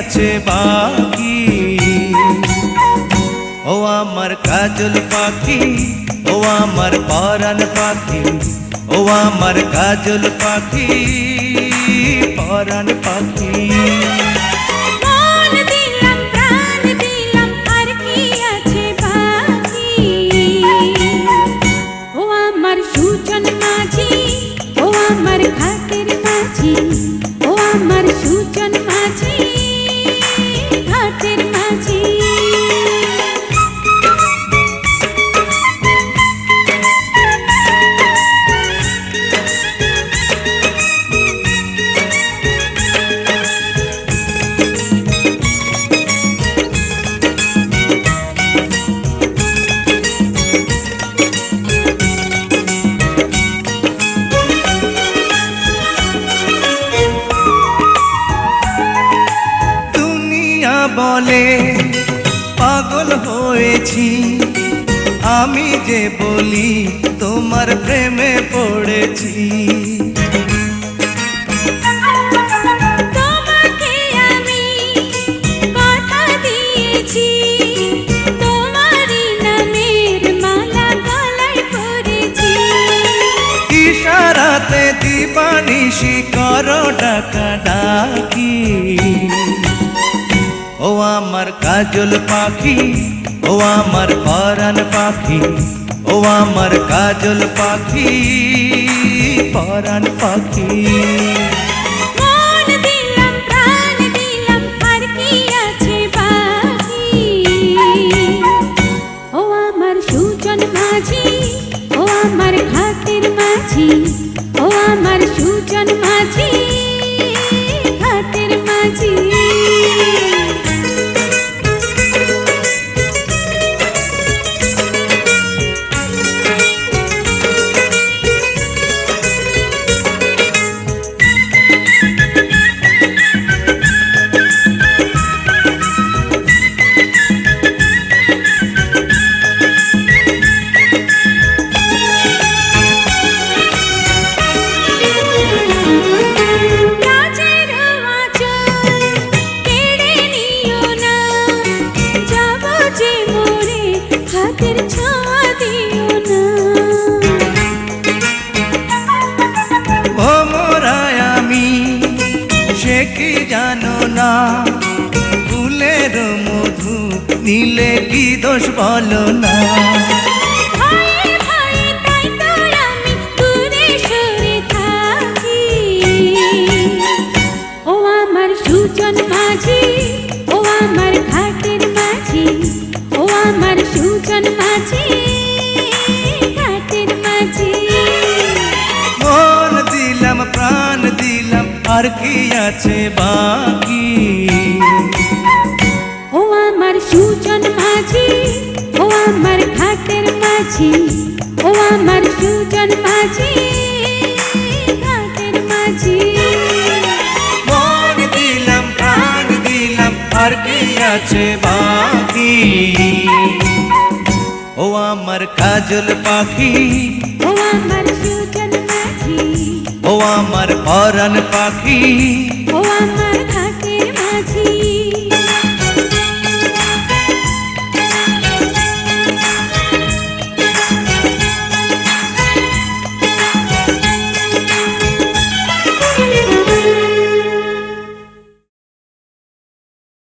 আছে বাকি। ও আমার কাজল পাখি, ও আমার পরাণ পাখি, ও আমার কাজল পাখি, পরাণ পাখি। বলে পাগল হয়েছি, আমি যে বলি তোমার প্রেমে পড়েছি। তোমাকে আমি কথা দিয়েছি, তোমারই নামের মালা গলায় পরেছি। ইশারাতে দিবানিশি করো ডাকা ডাকি। ও আমার কাজল পাখি, ও আমার পরাণ পাখি, ও আমার কাজল পাখি, পরাণ পাখি। মন দিলাম প্রাণ দিলাম আর কি আছে বাকি। ও আমার সুজন মাঝি, ও আমার ঘাটের মাঝি, ও আমার সুজন মাঝি, ঘাটের মাঝি। কি জানো না ফুলের মধু নিলে কি দোষ বলো না। ও আমার সুজন মাঝি, ও আমার ঘাটের মাঝি, ও আমার সুজন মাঝি, ঘাটের মাঝি। মন দিলাম প্রাণ দিলাম আর কি আছে বাকি। ও আমার সুজন মাঝি, ও আমার ঘাটের মাঝি, ও আমার সুজন মাঝি, ঘাটের মাঝি। মন দিলাম প্রাণ দিলাম আর কি আছে বাকি। ও আমার কাজল পাখি, ও আমার সুজন মাঝি, ও আমার পরাণ পাখি, ও আমার